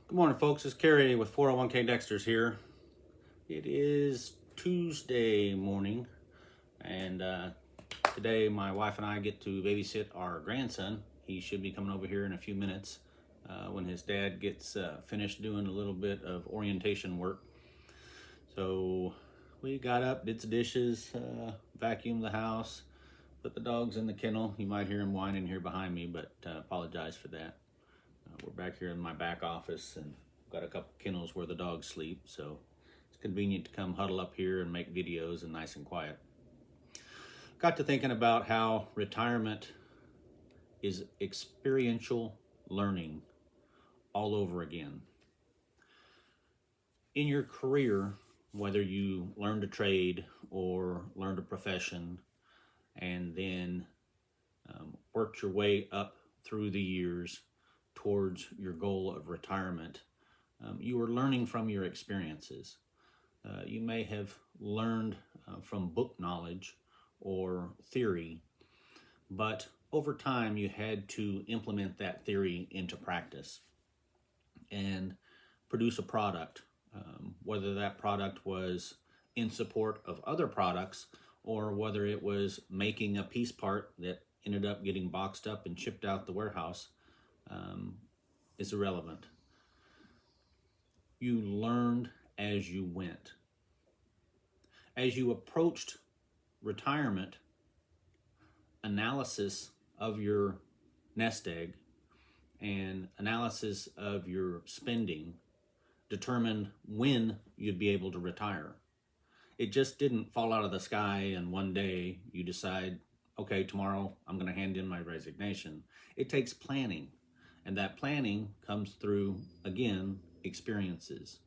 Good morning, folks. It's Kerry with 401k Dexter's here. It is Tuesday morning, and today my wife and I get to babysit our grandson. He should be coming over here in a few minutes when his dad gets finished doing a little bit of orientation work. So we got up, did some dishes, vacuumed the house, put the dogs in the kennel. You might hear him whining here behind me, but apologize for that. We're back here in my back office and got a couple kennels where the dogs sleep, so it's convenient to come huddle up here and make videos and nice and quiet. Got to thinking about how retirement is experiential learning all over again. In your career, whether you learned a trade or learned a profession and then worked your way up through the years towards your goal of retirement, you are learning from your experiences. You may have learned from book knowledge or theory, but over time you had to implement that theory into practice and produce a product, whether that product was in support of other products or whether it was making a piece part that ended up getting boxed up and shipped out the warehouse, is irrelevant. You learned as you went. As you approached retirement, analysis of your nest egg and analysis of your spending determined when you'd be able to retire. It just didn't fall out of the sky and one day you decide, okay, tomorrow I'm going to hand in my resignation. It takes planning, and that planning comes through, again, experiences.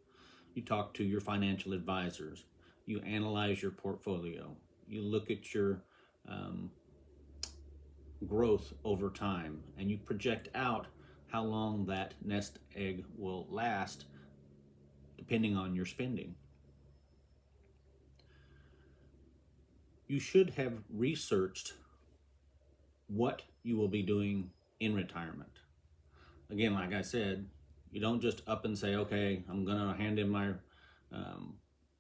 You talk to your financial advisors, you analyze your portfolio, you look at your growth over time, and you project out how long that nest egg will last depending on your spending. You should have researched what you will be doing in retirement. Again, like I said, you don't just up and say, okay, I'm going to hand in my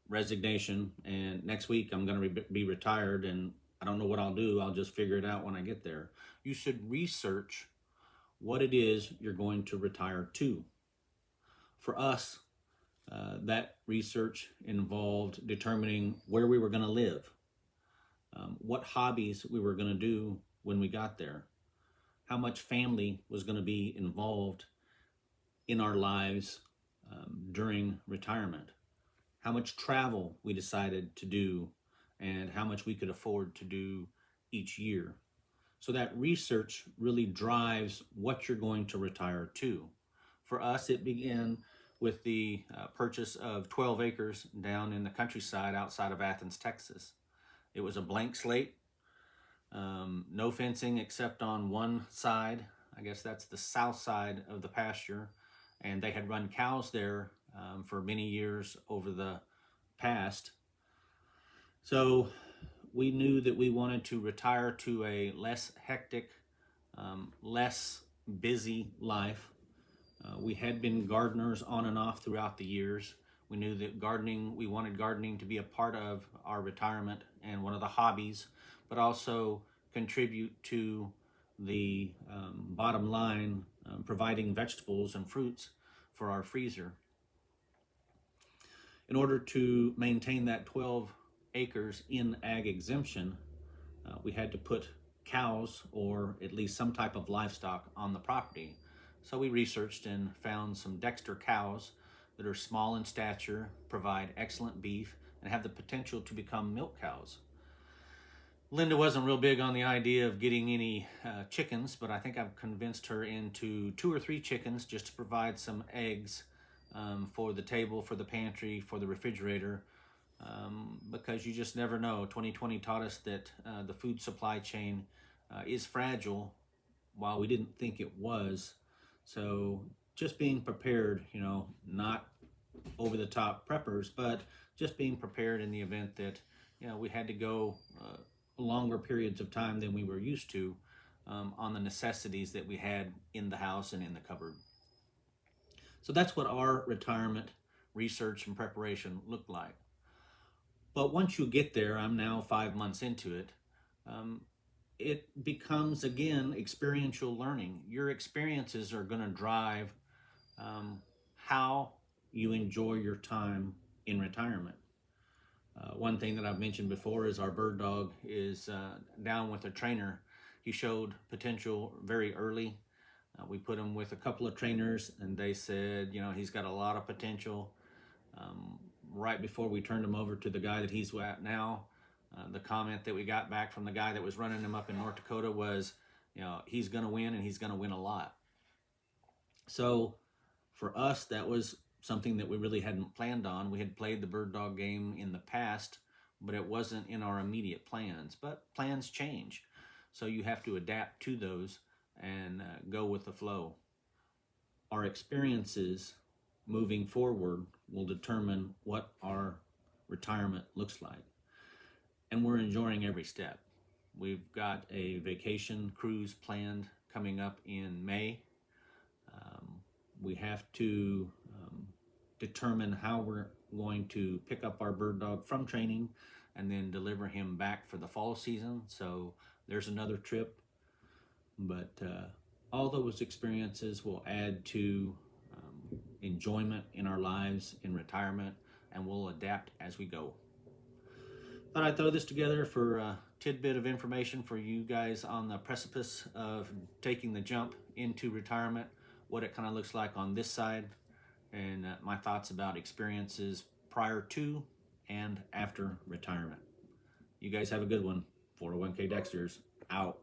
resignation and next week I'm going to be retired and I don't know what I'll do. I'll just figure it out when I get there. You should research what it is you're going to retire to. For us, that research involved determining where we were going to live, what hobbies we were going to do when we got there, how much family was going to be involved in our lives during retirement, how much travel we decided to do, and how much we could afford to do each year. So that research really drives what you're going to retire to. For us, it began with the purchase of 12 acres down in the countryside outside of Athens, Texas. It was a blank slate, no fencing except on one side. I guess that's the south side of the pasture. And they had run cows there for many years over the past. So we knew that we wanted to retire to a less hectic, less busy life. We had been gardeners on and off throughout the years. We knew that we wanted gardening to be a part of our retirement and one of the hobbies, but also contribute to the bottom line, providing vegetables and fruits for our freezer. In order to maintain that 12 acres in ag exemption, we had to put cows or at least some type of livestock on the property. So we researched and found some Dexter cows that are small in stature, provide excellent beef, and have the potential to become milk cows. Linda wasn't real big on the idea of getting any chickens, but I think I've convinced her into 2 or 3 chickens just to provide some eggs for the table, for the pantry, for the refrigerator, because you just never know. 2020 taught us that the food supply chain is fragile while we didn't think it was. So just being prepared, not over the top preppers, but just being prepared in the event that, we had to go longer periods of time than we were used to on the necessities that we had in the house and in the cupboard. So that's what our retirement research and preparation looked like. But once you get there, I'm now 5 months into it. Um, it becomes again experiential learning. Your experiences are going to drive how you enjoy your time in retirement. One thing that I've mentioned before is our bird dog is down with a trainer. He showed potential very early. We put him with a couple of trainers, and they said, he's got a lot of potential. Um, right before we turned him over to the guy that he's at now, the comment that we got back from the guy that was running him up in North Dakota was, he's going to win, and he's going to win a lot. So for us, that was something that we really hadn't planned on. We had played the bird dog game in the past, but it wasn't in our immediate plans. But plans change. So you have to adapt to those and go with the flow. Our experiences moving forward will determine what our retirement looks like. And we're enjoying every step. We've got a vacation cruise planned coming up in May. We have to determine how we're going to pick up our bird dog from training and then deliver him back for the fall season. So there's another trip. But all those experiences will add to enjoyment in our lives in retirement, and we'll adapt as we go. Thought I'd throw this together for a tidbit of information for you guys on the precipice of taking the jump into retirement, what it kind of looks like on this side, and my thoughts about experiences prior to and after retirement. You guys have a good one. 401k Dexter's out.